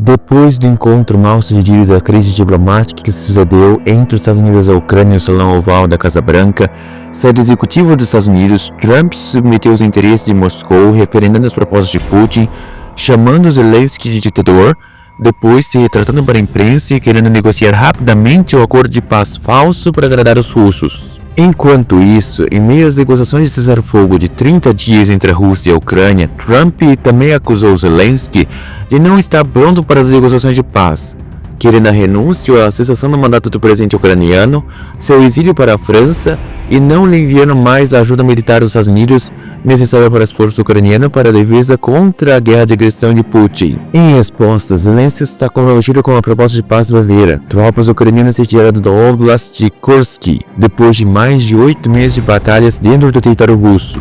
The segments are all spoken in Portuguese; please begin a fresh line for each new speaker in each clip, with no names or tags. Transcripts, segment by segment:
Depois do encontro mal sucedido da crise diplomática que sucedeu entre os Estados Unidos e a Ucrânia no Salão Oval da Casa Branca, sede executiva dos Estados Unidos, Trump submeteu os interesses de Moscou, referendando as propostas de Putin, chamando Zelensky de ditador, depois se retratando para a imprensa e querendo negociar rapidamente o acordo de paz falso para agradar os russos. Enquanto isso, em meio às negociações de cessar-fogo de 30 dias entre a Rússia e a Ucrânia, Trump também acusou Zelensky de não estar pronto para as negociações de paz, querendo a renúncia ou a cessação do mandato do presidente ucraniano, seu exílio para a França e não lhe enviando mais a ajuda militar dos Estados Unidos necessária para as forças ucranianas para a defesa contra a guerra de agressão de Putin. Em resposta, Zelensky está comprometido com a proposta de paz brasileira. Tropas ucranianas retiraram do Oblast de Kursk depois de mais de 8 meses de batalhas dentro do território russo.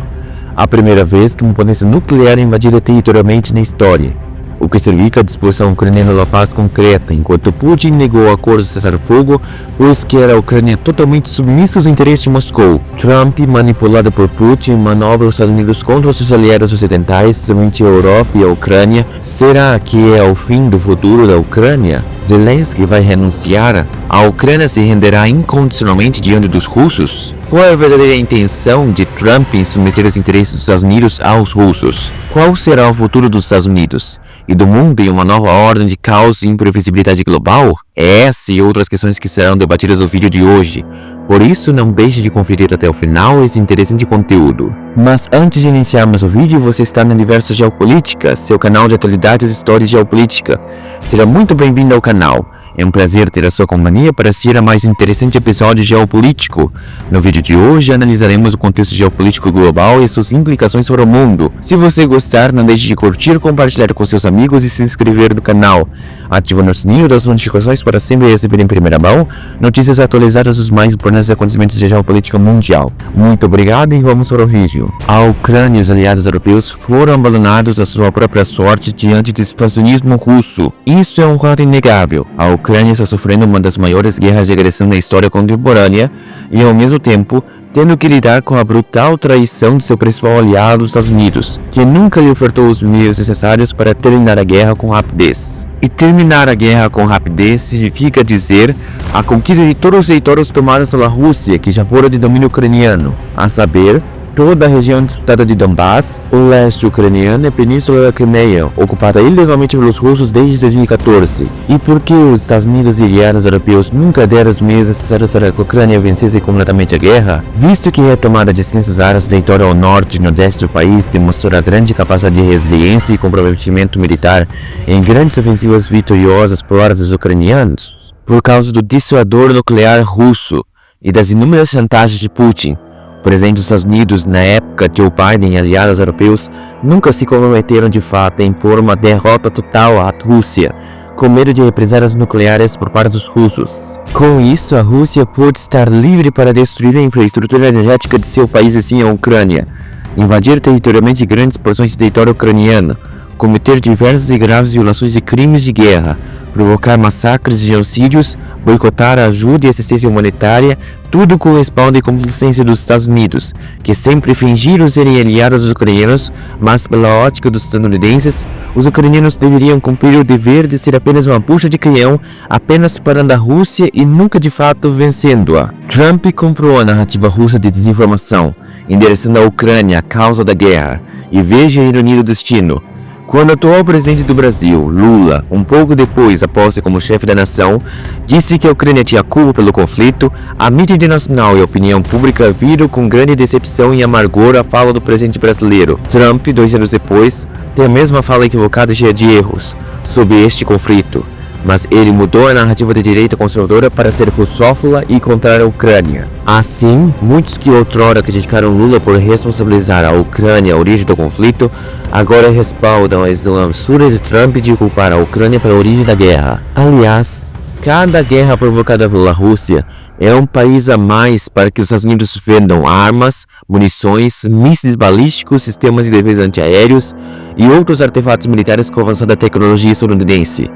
A primeira vez que uma potência nuclear é invadida territorialmente na história, o que significa a disposição ucraniana da paz concreta, enquanto Putin negou o acordo de cessar-fogo, pois que era a Ucrânia totalmente submissa aos interesses de Moscou. Trump, manipulado por Putin, manobra os Estados Unidos contra os seus aliados ocidentais, somente a Europa e a Ucrânia. Será que é o fim do futuro da Ucrânia? Zelensky vai renunciar? A Ucrânia se renderá incondicionalmente diante dos russos? Qual é a verdadeira intenção de Trump em submeter os interesses dos Estados Unidos aos russos? Qual será o futuro dos Estados Unidos e do mundo em uma nova ordem de caos e imprevisibilidade global? Essa e outras questões que serão debatidas no vídeo de hoje. Por isso, não deixe de conferir até o final esse interessante conteúdo. Mas antes de iniciarmos o vídeo, você está no Universo Geopolítica, seu canal de atualidades e história de geopolítica. Seja muito bem-vindo ao canal. É um prazer ter a sua companhia para assistir a mais interessante episódio geopolítico. No vídeo de hoje, analisaremos o contexto geopolítico global e suas implicações para o mundo. Se você gostar, não deixe de curtir, compartilhar com seus amigos e se inscrever no canal. Ativando o sininho das notificações para sempre receber em primeira mão notícias atualizadas dos mais importantes acontecimentos de geopolítica mundial. Muito obrigado e vamos para o vídeo. A Ucrânia e os aliados europeus foram abandonados à sua própria sorte diante do expansionismo russo. Isso é um fato inegável. A Ucrânia está sofrendo uma das maiores guerras de agressão da história contemporânea e, ao mesmo tempo, tendo que lidar com a brutal traição de seu principal aliado, os Estados Unidos, que nunca lhe ofertou os meios necessários para terminar a guerra com rapidez. E terminar a guerra com rapidez significa dizer a conquista de todos os territórios tomados pela Rússia, que já foram de domínio ucraniano, a saber, toda a região disputada de Donbass, o leste ucraniano e a península da Crimeia, ocupada ilegalmente pelos russos desde 2014. E por que os Estados Unidos e aliados europeus nunca deram os meios necessários para que a Ucrânia vencesse completamente a guerra? Visto que a retomada de extensas áreas do território ao norte e nordeste do país demonstrou a grande capacidade de resiliência e comprometimento militar em grandes ofensivas vitoriosas por parte dos ucranianos, por causa do dissuador nuclear russo e das inúmeras chantagens de Putin, o presidente dos Estados Unidos, na época, Joe Biden e aliados europeus nunca se comprometeram de fato a impor uma derrota total à Rússia, com medo de represálias nucleares por parte dos russos. Com isso, a Rússia pôde estar livre para destruir a infraestrutura energética de seu país e sim a Ucrânia, invadir territorialmente grandes porções de território ucraniano, cometer diversas e graves violações e crimes de guerra, provocar massacres e genocídios, boicotar a ajuda e assistência humanitária, tudo com o respaldo e complicência dos Estados Unidos, que sempre fingiram serem aliados dos ucranianos, mas pela ótica dos estadunidenses, os ucranianos deveriam cumprir o dever de ser apenas uma bucha de canhão, apenas parando a Rússia e nunca de fato vencendo-a. Trump comprou a narrativa russa de desinformação, endereçando à Ucrânia a causa da guerra, e veja a ironia do destino. Quando o atual presidente do Brasil, Lula, um pouco depois da posse como chefe da nação, disse que a Ucrânia tinha culpa pelo conflito, a mídia internacional e a opinião pública viram com grande decepção e amargor a fala do presidente brasileiro. Trump, 2 anos depois, tem a mesma fala equivocada e cheia de erros sobre este conflito, mas ele mudou a narrativa da direita conservadora para ser russófila e contrária à Ucrânia. Assim, muitos que outrora criticaram Lula por responsabilizar a Ucrânia a origem do conflito, agora respaldam a visão absurda de Trump de culpar a Ucrânia pela origem da guerra. Aliás, cada guerra provocada pela Rússia é um país a mais para que os Estados Unidos vendam armas, munições, mísseis balísticos, sistemas de defesa antiaéreos e outros artefatos militares com avançada tecnologia estadunidense.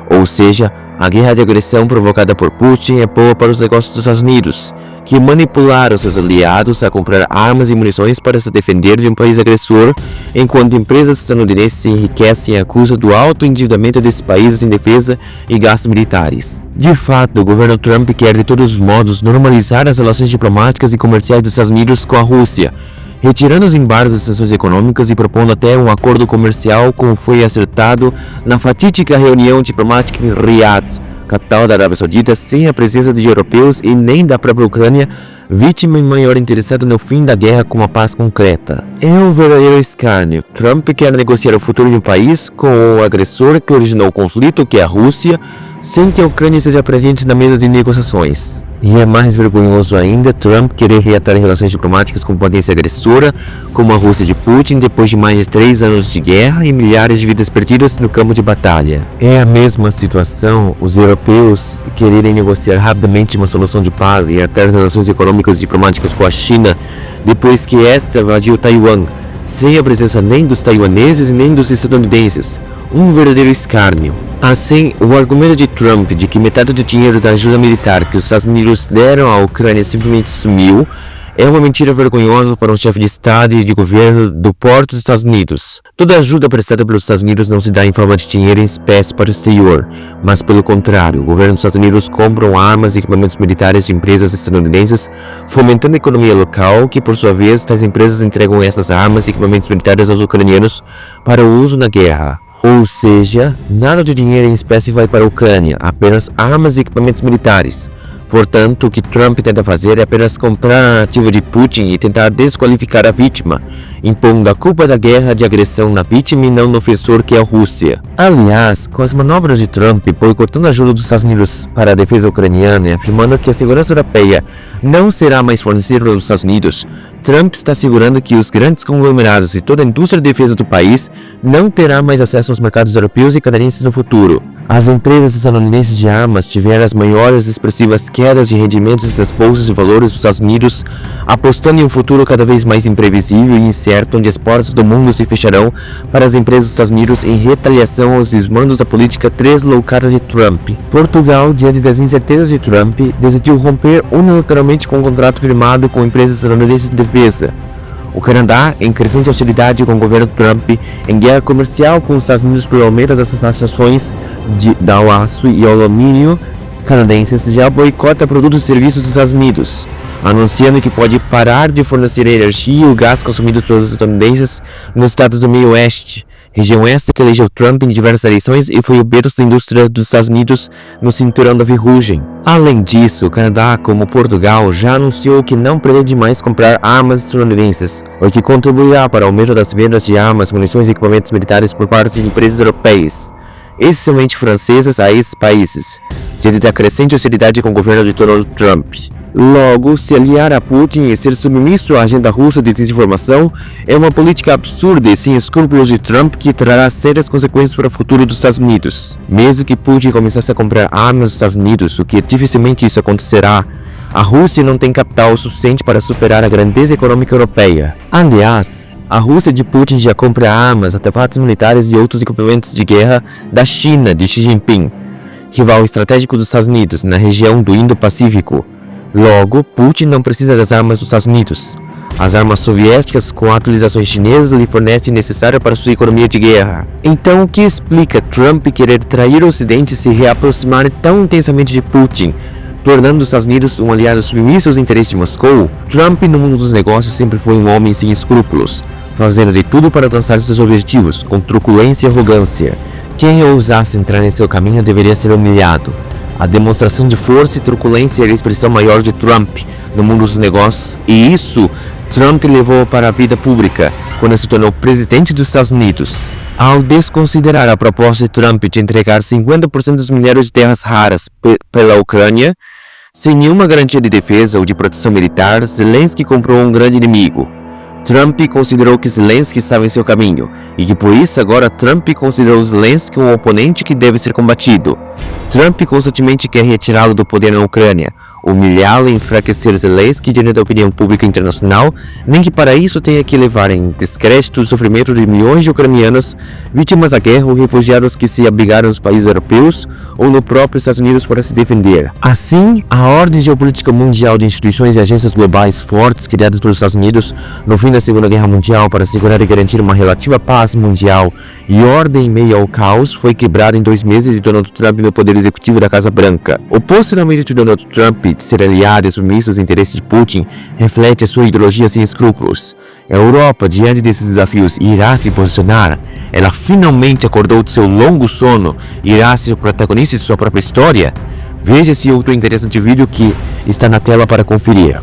Ou seja, a guerra de agressão provocada por Putin é boa para os negócios dos Estados Unidos, que manipularam seus aliados a comprar armas e munições para se defender de um país agressor, enquanto empresas estadunidenses se enriquecem à custa do alto endividamento desses países em defesa e gastos militares. De fato, o governo Trump quer de todos os modos normalizar as relações diplomáticas e comerciais dos Estados Unidos com a Rússia, retirando os embargos das sanções econômicas e propondo até um acordo comercial como foi acertado na fatídica reunião diplomática em Riad, capital da Arábia Saudita, sem a presença de europeus e nem da própria Ucrânia, vítima e maior interessada no fim da guerra com uma paz concreta. É um verdadeiro escárnio. Trump quer negociar o futuro de um país com o agressor que originou o conflito, que é a Rússia, sem que a Ucrânia seja presente na mesa de negociações. E é mais vergonhoso ainda Trump querer reatar relações diplomáticas com potência agressora, como a Rússia de Putin, depois de mais de 3 anos de guerra e milhares de vidas perdidas no campo de batalha. É a mesma situação os europeus quererem negociar rapidamente uma solução de paz e reatar relações econômicas e diplomáticas com a China, depois que esta invadiu Taiwan, sem a presença nem dos taiwaneses nem dos estadunidenses. Um verdadeiro escárnio. Assim, o argumento de Trump de que metade do dinheiro da ajuda militar que os Estados Unidos deram à Ucrânia simplesmente sumiu é uma mentira vergonhosa para um chefe de Estado e de governo do porto dos Estados Unidos. Toda ajuda prestada pelos Estados Unidos não se dá em forma de dinheiro em espécie para o exterior, mas pelo contrário, o governo dos Estados Unidos compra armas e equipamentos militares de empresas estadunidenses, fomentando a economia local, que por sua vez, tais empresas entregam essas armas e equipamentos militares aos ucranianos para o uso na guerra. Ou seja, nada de dinheiro em espécie vai para a Ucrânia, apenas armas e equipamentos militares. Portanto, o que Trump tenta fazer é apenas comprar a narrativa de Putin e tentar desqualificar a vítima, impondo a culpa da guerra de agressão na vítima e não no ofensor, que é a Rússia. Aliás, com as manobras de Trump boicotando a ajuda dos Estados Unidos para a defesa ucraniana e afirmando que a segurança europeia não será mais fornecida pelos Estados Unidos, Trump está assegurando que os grandes conglomerados e toda a indústria de defesa do país não terá mais acesso aos mercados europeus e canadenses no futuro. As empresas estadunidenses de armas tiveram as maiores e expressivas quedas de rendimentos das bolsas de valores dos Estados Unidos, apostando em um futuro cada vez mais imprevisível e incerto, onde as portas do mundo se fecharão para as empresas dos Estados Unidos em retaliação aos desmandos da política tresloucada de Trump. Portugal, diante das incertezas de Trump, decidiu romper unilateralmente com o contrato firmado com empresas estadunidenses de defesa. O Canadá, em crescente hostilidade com o governo Trump, em guerra comercial com os Estados Unidos por aumento das taxações ao aço e ao alumínio canadenses, já boicota produtos e serviços dos Estados Unidos, anunciando que pode parar de fornecer a energia e o gás consumidos pelos estadunidenses nos estados do meio oeste, região esta que elegeu Trump em diversas eleições e foi o berço da indústria dos Estados Unidos no cinturão da ferrugem. Além disso, o Canadá, como Portugal, já anunciou que não pretende mais comprar armas estadunidenses, o que contribuirá para o aumento das vendas de armas, munições e equipamentos militares por parte de empresas europeias, essencialmente francesas, a esses países, diante da crescente hostilidade com o governo de Donald Trump. Logo, se aliar a Putin e ser submisso à agenda russa de desinformação é uma política absurda e sem escrúpulos de Trump que trará sérias consequências para o futuro dos Estados Unidos. Mesmo que Putin começasse a comprar armas dos Estados Unidos, o que dificilmente isso acontecerá, a Rússia não tem capital suficiente para superar a grandeza econômica europeia. Aliás, a Rússia de Putin já compra armas, artefatos militares e outros equipamentos de guerra da China de Xi Jinping, rival estratégico dos Estados Unidos na região do Indo-Pacífico. Logo, Putin não precisa das armas dos Estados Unidos. As armas soviéticas com atualizações chinesas lhe fornecem o necessário para sua economia de guerra. Então, o que explica Trump querer trair o Ocidente e se reaproximar tão intensamente de Putin, tornando os Estados Unidos um aliado submisso aos interesses de Moscou? Trump, no mundo dos negócios, sempre foi um homem sem escrúpulos, fazendo de tudo para alcançar seus objetivos, com truculência e arrogância. Quem ousasse entrar em seu caminho deveria ser humilhado. A demonstração de força e truculência era a expressão maior de Trump no mundo dos negócios, e isso Trump levou para a vida pública quando se tornou presidente dos Estados Unidos. Ao desconsiderar a proposta de Trump de entregar 50% dos minérios de terras raras pela Ucrânia, sem nenhuma garantia de defesa ou de proteção militar, Zelensky comprou um grande inimigo. Trump considerou que Zelensky estava em seu caminho, e que por isso agora Trump considerou Zelensky um oponente que deve ser combatido. Trump constantemente quer retirá-lo do poder na Ucrânia, humilhá-lo e enfraquecer Zelensky diante da opinião pública internacional, nem que para isso tenha que levar em descrédito o sofrimento de milhões de ucranianos, vítimas da guerra ou refugiados que se abrigaram nos países europeus ou no próprio Estados Unidos para se defender. Assim, a ordem geopolítica mundial de instituições e agências globais fortes criadas pelos Estados Unidos no fim da Segunda Guerra Mundial para assegurar e garantir uma relativa paz mundial e ordem em meio ao caos foi quebrada em 2 meses de Donald Trump no poder executivo da Casa Branca. O posicionamento de Donald Trump de ser aliado e submisso aos interesses de Putin reflete a sua ideologia sem escrúpulos. A Europa, diante desses desafios, irá se posicionar. Ela finalmente acordou do seu longo sono e irá ser protagonista de sua própria história. Veja esse outro interessante vídeo que está na tela para conferir.